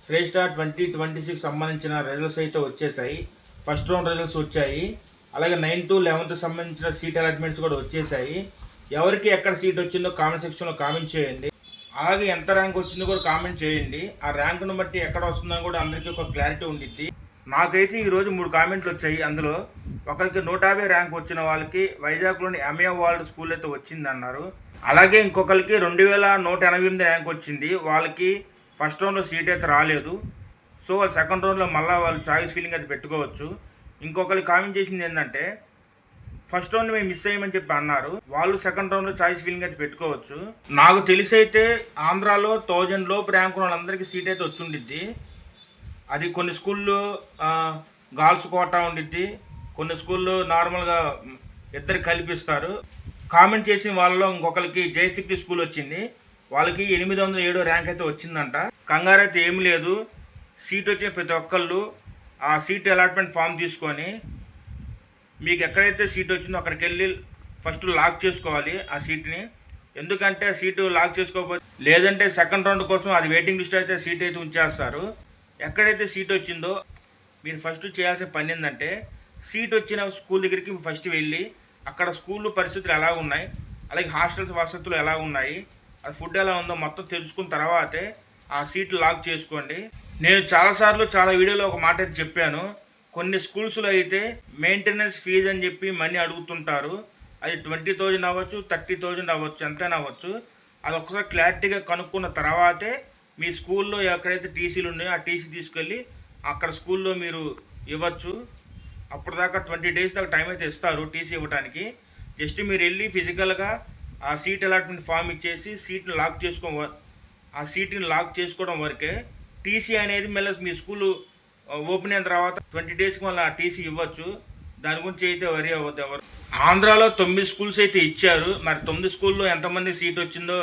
శ్రేష్ఠ 2026 సంబంధించిన రిజల్ట్స్ అయితే వచ్చేసాయి. ఫస్ట్ రౌండ్ రిజల్ట్స్ వచ్చాయి. అలాగే 9th 11th సంబంధించిన సీట్ అలాట్మెంట్స్ కూడా వచ్చేసాయి. ఎవరికి ఎక్కడ సీట్ వచ్చిందో కామెంట్ సెక్షన్లో కామెంట్ చేయండి. అలాగే ఎంత ర్యాంక్ వచ్చిందో కూడా కామెంట్ చేయండి. ఆ ర్యాంకును బట్టి ఎక్కడ వస్తుందో కూడా అందరికీ ఒక క్లారిటీ ఉండిద్ది. నాకైతే ఈరోజు 3 కామెంట్లు వచ్చాయి. అందులో ఒకరికి 150 ర్యాంక్ వచ్చిన వాళ్ళకి వైజాగ్లోని ఎంఏ వరల్డ్ స్కూల్ అయితే వచ్చిందన్నారు. అలాగే ఇంకొకరికి 2188 ర్యాంక్ వచ్చింది. వాళ్ళకి ఫస్ట్ రౌండ్లో సీట్ అయితే రాలేదు. సో వాళ్ళు సెకండ్ రౌండ్లో మళ్ళీ వాళ్ళు చాయిస్ ఫీలింగ్ అయితే పెట్టుకోవచ్చు. ఇంకొకరికి కామెంట్ చేసింది ఏంటంటే ఫస్ట్ రౌండ్ మేము మిస్ అయ్యమని చెప్పి అన్నారు. వాళ్ళు సెకండ్ రౌండ్లో చాయిస్ ఫీలింగ్ అయితే పెట్టుకోవచ్చు. నాకు తెలిసి అయితే ఆంధ్రాలో 1000 లోపు ర్యాంక్ ఉన్న వాళ్ళందరికీ సీట్ అయితే వచ్చి ఉండిద్ది. అది కొన్ని స్కూల్లో గర్ల్స్ కోటా ఉండిద్ది, కొన్ని స్కూల్లో నార్మల్గా ఇద్దరు కల్పిస్తారు. కామెంట్ చేసిన వాళ్ళలో ఇంకొకరికి జయశక్తి స్కూల్ వచ్చింది. వాళ్ళకి 807 ర్యాంక్ అయితే వచ్చిందంట. కంగారు అయితే ఏమి లేదు. సీట్ వచ్చిన ప్రతి ఒక్కళ్ళు ఆ సీట్ అలాట్మెంట్ ఫామ్ తీసుకొని మీకు ఎక్కడైతే సీట్ వచ్చిందో అక్కడికి వెళ్ళి ఫస్ట్ లాక్ చేసుకోవాలి ఆ సీట్ని. ఎందుకంటే సీటు లాక్ చేసుకోకపోతే లేదంటే సెకండ్ రౌండ్ కోసం అది వెయిటింగ్ లిస్ట్ అయితే సీట్ అయితే ఉంచేస్తారు. ఎక్కడైతే సీట్ వచ్చిందో మీరు ఫస్ట్ చేయాల్సిన పని ఏంటంటే సీట్ వచ్చిన స్కూల్ దగ్గరికి ఫస్ట్ వెళ్ళి అక్కడ స్కూల్ పరిస్థితులు ఎలా ఉన్నాయి, అలాగే హాస్టల్స్ వసతులు ఎలా ఉన్నాయి, అది ఫుడ్ ఎలా ఉందో మొత్తం తెలుసుకున్న తర్వాతే ఆ సీట్లు లాక్ చేసుకోండి. నేను చాలాసార్లు చాలా వీడియోలో ఒక మాట అయితే చెప్పాను. కొన్ని స్కూల్స్లో అయితే మెయింటెనెన్స్ ఫీజు అని చెప్పి మనీ అడుగుతుంటారు. అది 20,000 అవ్వచ్చు, 30,000 అవ్వచ్చు, ఎంతైనా అవ్వచ్చు. అది ఒకసారి క్లారిటీగా కనుక్కున్న తర్వాతే మీ స్కూల్లో ఎక్కడైతే టీసీలు ఉన్నాయో ఆ టీసీ తీసుకెళ్ళి అక్కడ స్కూల్లో మీరు ఇవ్వచ్చు. అప్పుడు దాకా 20 days దాకా టైం అయితే ఇస్తారు టీసీ ఇవ్వడానికి. జస్ట్ మీరు వెళ్ళి ఫిజికల్గా ఆ సీట్ అలాట్మెంట్ ఫామ్ ఇచ్చేసి సీట్ని లాక్ చేసుకోవడం వరకే. టీసీ అనేది మళ్ళీ మీ స్కూలు ఓపెన్ అయిన తర్వాత 20 daysకి మళ్ళీ ఆ టీసీ ఇవ్వచ్చు. దాని గురించి అయితే వరి అవ్వద్దు ఎవరు. ఆంధ్రాలో 9 స్కూల్స్ అయితే ఇచ్చారు. మరి 9 స్కూల్లో ఎంతమంది సీట్ వచ్చిందో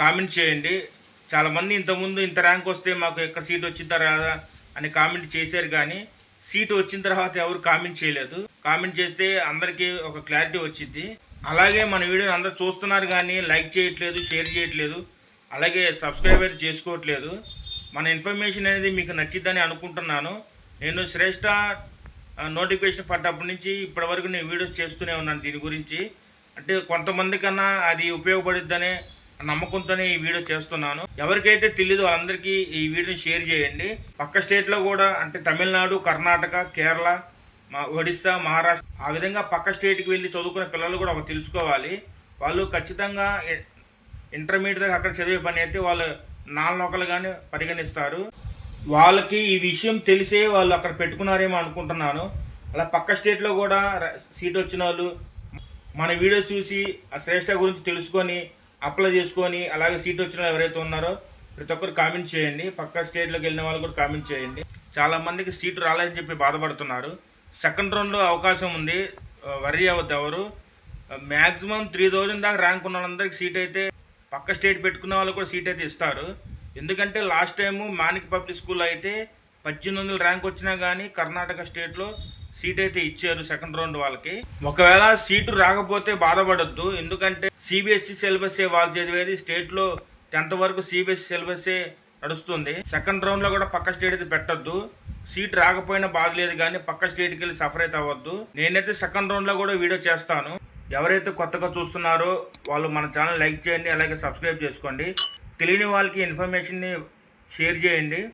కామెంట్ చేయండి. చాలామంది ఇంతకుముందు ఇంత ర్యాంక్ వస్తే మాకు ఎక్కడ సీట్ వచ్చిందా రాదా అని కామెంట్ చేశారు, కానీ సీటు వచ్చిన తర్వాత ఎవరు కామెంట్ చేయలేదు. కామెంట్ చేస్తే అందరికీ ఒక క్లారిటీ వచ్చింది. అలాగే మన వీడియోని అందరూ చూస్తున్నారు కానీ లైక్ చేయట్లేదు, షేర్ చేయట్లేదు, అలాగే సబ్స్క్రైబ్ అయితే చేసుకోవట్లేదు. మన ఇన్ఫర్మేషన్ అనేది మీకు నచ్చిద్దని అనుకుంటున్నాను. నేను శ్రేష్ఠ నోటిఫికేషన్ పడ్డప్పటి నుంచి ఇప్పటి వరకు నేను వీడియోస్ చేస్తూనే ఉన్నాను దీని గురించి. అంటే కొంతమంది కన్నా అది ఉపయోగపడిద్దనే నమ్మకంతోనే ఈ వీడియో చేస్తున్నాను. ఎవరికైతే తెలియదు వాళ్ళందరికీ ఈ వీడియోని షేర్ చేయండి. పక్క స్టేట్లో కూడా అంటే తమిళనాడు, కర్ణాటక, కేరళ, ఒడిస్సా, మహారాష్ట్ర ఆ విధంగా పక్క స్టేట్కి వెళ్ళి చదువుకునే పిల్లలు కూడా ఒక తెలుసుకోవాలి. వాళ్ళు ఖచ్చితంగా ఇంటర్మీడియట్ దాకా అక్కడ చదివే పని అయితే వాళ్ళు నాన్ లోకల్గానే పరిగణిస్తారు. వాళ్ళకి ఈ విషయం తెలిసే వాళ్ళు అక్కడ పెట్టుకున్నారేమో అనుకుంటున్నాను. అలా పక్క స్టేట్లో కూడా సీట్ వచ్చిన వాళ్ళు మన వీడియో చూసి ఆ శ్రేష్ఠ గురించి తెలుసుకొని అప్లై చేసుకొని అలాగే సీట్ వచ్చిన ఎవరైతే ఉన్నారో ప్రతి ఒక్కరు కామెంట్ చేయండి. పక్క స్టేట్లోకి వెళ్ళిన వాళ్ళు కూడా కామెంట్ చేయండి. చాలామందికి సీటు రాలేదని చెప్పి బాధపడుతున్నారు. సెకండ్ రౌండ్లో అవకాశం ఉంది, వరీ అవ్వద్దు ఎవరు. మ్యాక్సిమం 3000 దాకా ర్యాంక్ ఉన్న వాళ్ళందరికీ సీట్ అయితే పక్క స్టేట్ పెట్టుకున్న వాళ్ళు కూడా సీట్ అయితే ఇస్తారు. ఎందుకంటే last time Manik public school అయితే 1800 ర్యాంక్ వచ్చినా కానీ కర్ణాటక స్టేట్లో సీట్ అయితే ఇచ్చారు సెకండ్ రౌండ్ వాళ్ళకి. ఒకవేళ సీటు రాకపోతే బాధపడొద్దు. ఎందుకంటే సిబిఎస్ఈ సిలబస్సే వాళ్ళు చదివేది. స్టేట్లో 10th వరకు సిబిఎస్ఈ సిలబస్సే నడుస్తుంది. సెకండ్ రౌండ్లో కూడా పక్క స్టేట్ అయితే పెట్టొద్దు. సీట్ రాకపోయినా బాధ లేదు, కానీ పక్క స్టేట్కి వెళ్ళి సఫర్ అయితే అవ్వద్దు. నేనైతే సెకండ్ రౌండ్లో కూడా వీడియో చేస్తాను. ఎవరైతే కొత్తగా చూస్తున్నారో వాళ్ళు మన ఛానల్ లైక్ చేయండి, అలాగే సబ్స్క్రైబ్ చేసుకోండి. తెలియని వాళ్ళకి ఇన్ఫర్మేషన్ని షేర్ చేయండి.